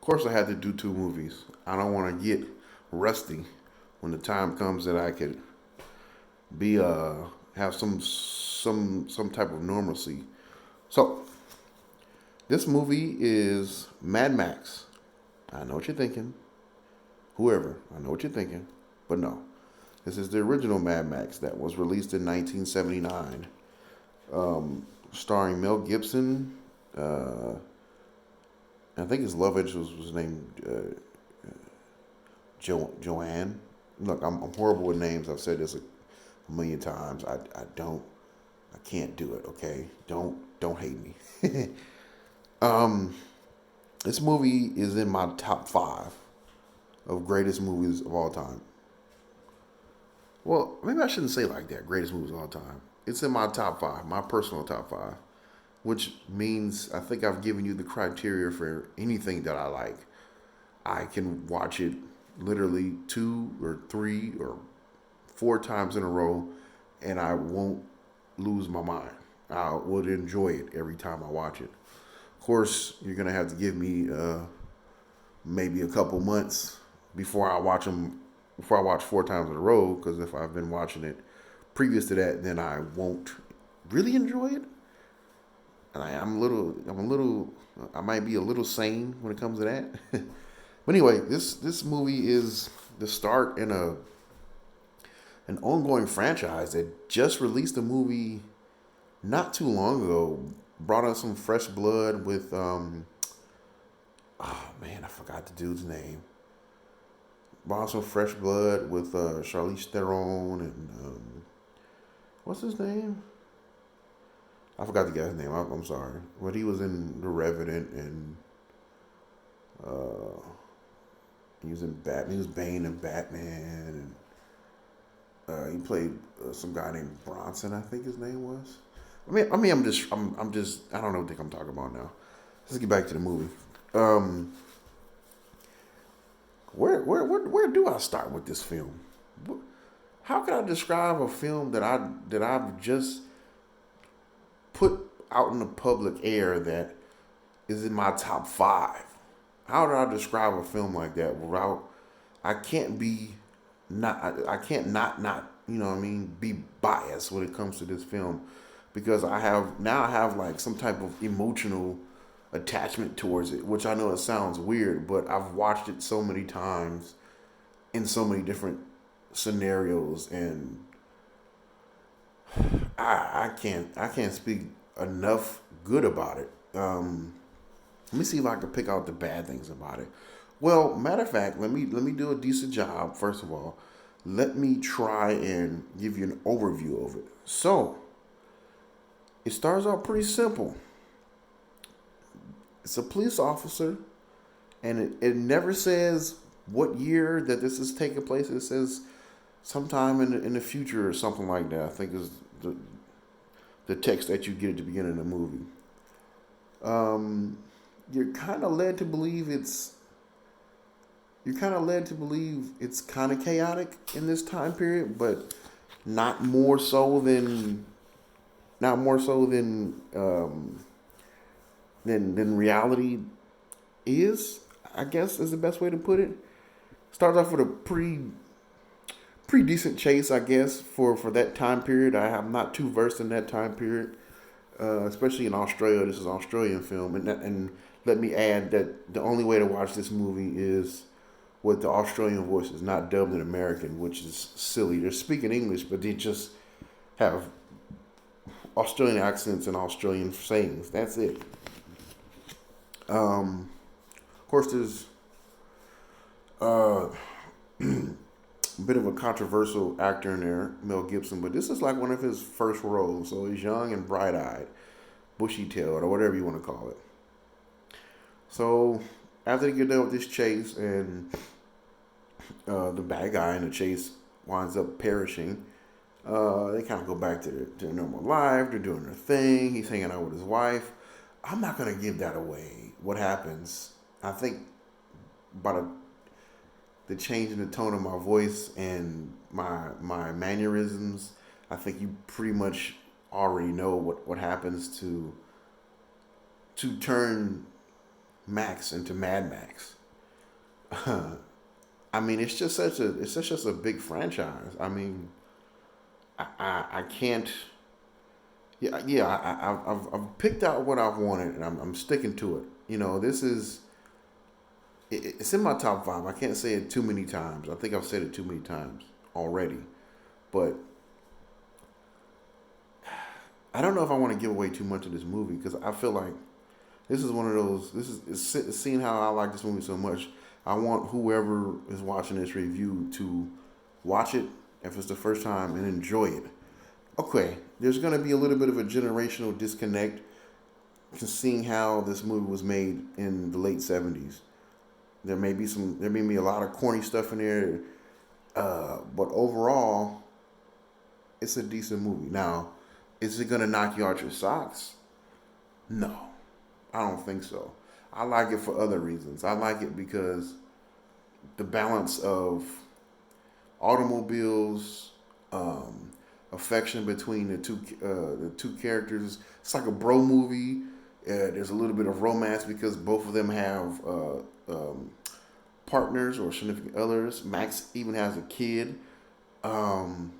course, I had to do two movies. I don't want to get rusty when the time comes that I could be have some type of normalcy. So this movie is Mad Max. I know what you're thinking. Whoever, I know what you're thinking, but no. This is the original Mad Max that was released in 1979, starring Mel Gibson. I think his love interest was named Joanne. Look, I'm horrible with names. I've said this a million times. I can't do it. Okay, don't hate me. um, this movie is in my top five of greatest movies of all time. Well, maybe I shouldn't say it like that. Greatest movies of all time. It's in my top five, my personal top five, which means I think I've given you the criteria for anything that I like. I can watch it literally two or three or four times in a row, and I won't lose my mind. I would enjoy it every time I watch it. Of course, you're gonna have to give me maybe a couple months before I watch them. Before I watch four times in a row, because if I've been watching it previous to that, then I won't really enjoy it. And I might be a little sane when it comes to that. But anyway, this movie is the start in an ongoing franchise that just released a movie not too long ago. Brought us some fresh blood with oh man, I forgot the dude's name. Brought us some fresh blood with Charlize Theron and what's his name? I forgot the guy's name. I'm sorry, but he was in The Revenant and uh, he was in Batman. He was Bane in Batman, and he played some guy named Bronson. I think his name was. I don't know what I'm talking about now. Let's get back to the movie. Um, where do I start with this film? How can I describe a film that I've just put out in the public air that is in my top five? How do I describe a film like that without I can't be not I can't not you know what I mean be biased when it comes to this film because I have like some type of emotional attachment towards it, which I know it sounds weird, but I've watched it so many times in so many different scenarios, and I can't speak enough good about it. Let me see if I can pick out the bad things about it. Well, matter of fact, let me do a decent job. First of all, let me try and give you an overview of it. So it starts out pretty simple. It's a police officer, and it never says what year that this is taking place. It says sometime in the future or something like that. I think is the text that you get at the beginning of the movie. Um, you're kind of led to believe it's kind of chaotic in this time period, but not more so than not more so than reality is. I guess is the best way to put it. Starts off with a pretty decent chase, I guess, for that time period. I'm not too versed in that time period, especially in Australia. This is an Australian film, and let me add that the only way to watch this movie is with the Australian voices, not dubbed in American, which is silly. They're speaking English, but they just have Australian accents and Australian sayings. That's it. Of course, there's uh, a bit of a controversial actor in there, Mel Gibson, but this is like one of his first roles. So he's young and bright eyed, bushy tailed, or whatever you want to call it. So after they get done with this chase and the bad guy in the chase winds up perishing, they kind of go back to their normal life. They're doing their thing. He's hanging out with his wife. I'm not going to give that away. What happens? I think by the change in the tone of my voice and my mannerisms, I think you pretty much already know what happens to turn Max into Mad Max. I mean, it's just a big franchise. I mean, I can't. Yeah, yeah. I've picked out what I've wanted, and I'm sticking to it. This is it's in my top five. I can't say it too many times. I think I've said it too many times already, but I don't know if I want to give away too much of this movie because I feel like this is one of those. This is it's seeing how I like this movie so much. I want whoever is watching this review to watch it if it's the first time and enjoy it. Okay, there's going to be a little bit of a generational disconnect to seeing how this movie was made in the late '70s. There may be a lot of corny stuff in there, but overall, it's a decent movie. Now, is it gonna knock you out your socks? No, I don't think so. I like it for other reasons. I like it because the balance of automobiles, affection between the two characters. It's like a bro movie. There's a little bit of romance because both of them have partners or significant others. Max even has a kid. Um,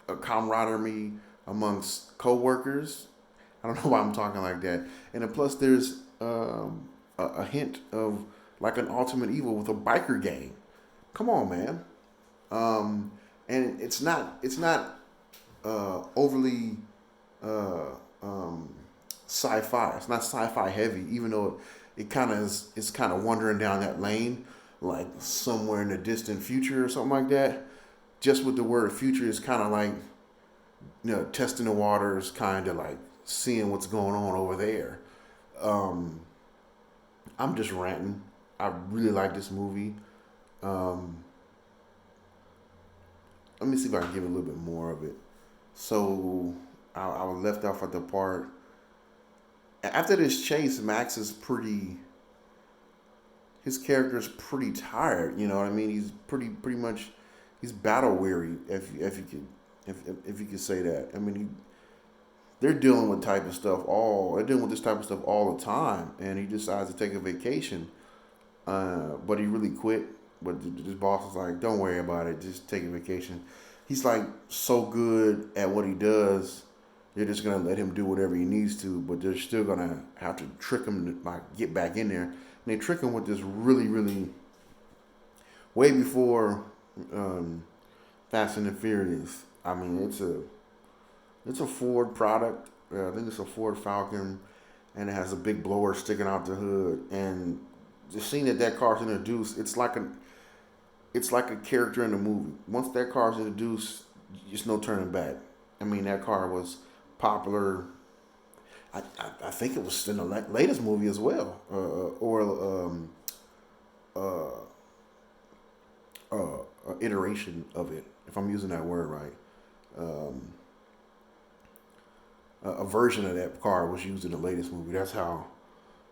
a camaraderie amongst co-workers. I don't know why I'm talking like that. And then plus, there's a hint of like an ultimate evil with a biker gang. Come on, man. Um, and it's not overly uh, um, sci-fi. It's not sci-fi heavy, even though it kind of is. It's kind of wandering down that lane, like somewhere in the distant future or something like that. Just with the word future is kind of like testing the waters, kind of like seeing what's going on over there. Um, I'm just ranting. I really like this movie. Um, Let me see if I can give a little bit more of it. So I was left off at the part after this chase. Max is pretty. His character is pretty tired. You know what I mean? He's pretty much he's battle weary. If you could if you could say that. I mean, they're dealing with type of stuff all. They're dealing with this type of stuff all the time, and he decides to take a vacation. But he really quit. But his boss is like, "Don't worry about it. Just take a vacation." He's like so good at what he does. They're just gonna let him do whatever he needs to, but they're still gonna have to trick him to like get back in there. And they trick him with this really way before um, Fast and the Furious. I mean, it's a Ford product. I think it's a Ford Falcon, and it has a big blower sticking out the hood. And the scene that car's introduced, it's like a character in the movie. Once that car's introduced, there's no turning back. I mean, that car was popular. I think it was in the latest movie as well, or uh, iteration of it, if I'm using that word right. Um, a version of that car was used in the latest movie. That's how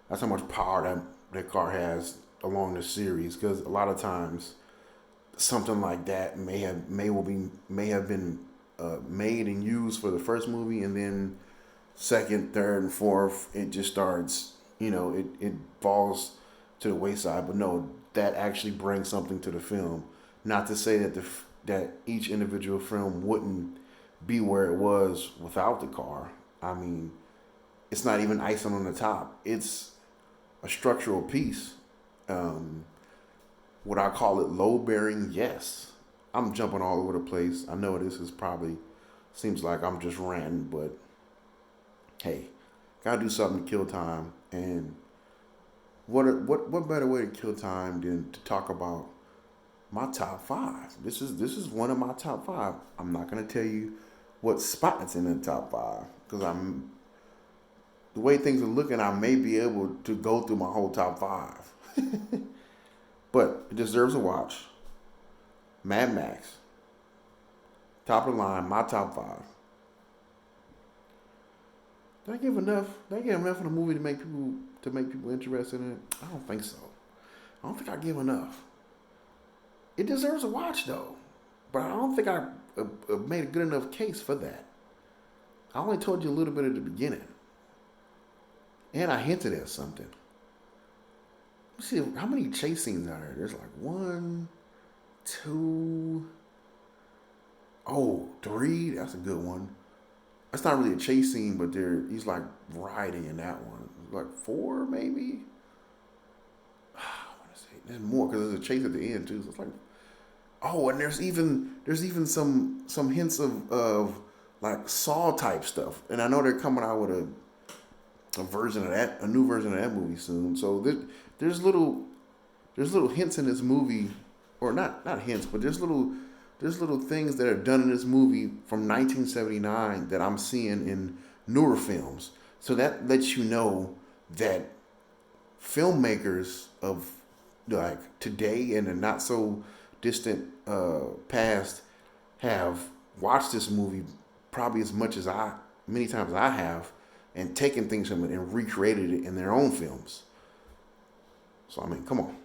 much power that car has along the series. Because a lot of times something like that may have been made and used for the first movie, and then second, third, and fourth, it just starts. It falls to the wayside. But no, that actually brings something to the film. Not to say that each individual film wouldn't be where it was without the car. I mean, it's not even icing on the top. It's a structural piece. Um, would I call it load bearing? Yes. I'm jumping all over the place. I know this is probably seems like I'm just ranting, but hey, gotta do something to kill time. And what better way to kill time than to talk about my top five? This is one of my top five. I'm not gonna tell you what spot it's in the top five because I'm the way things are looking. I may be able to go through my whole top five, but it deserves a watch. Mad Max, top of the line, my top five. Did I give enough? Did I give enough of the movie to make people interested in it? I don't think so. I don't think I give enough. It deserves a watch though, but I don't think I made a good enough case for that. I only told you a little bit at the beginning, and I hinted at something. let's see how many chase scenes are there. There's like one, two, oh, three. That's a good one. That's not really a chase scene, but he's like riding in that one. Like four, maybe. I want to say there's more because there's a chase at the end too. So it's like, oh, and there's even some hints of like Saw type stuff. And I know they're coming out with a version of that, a new version of that movie soon. So there's little there's little hints in this movie, or not hints, but there's little things that are done in this movie from 1979 that I'm seeing in newer films. So that lets you know that filmmakers of like today and the not so distant past have watched this movie probably as much as many times as I have, and taken things from it and recreated it in their own films. So I mean, come on.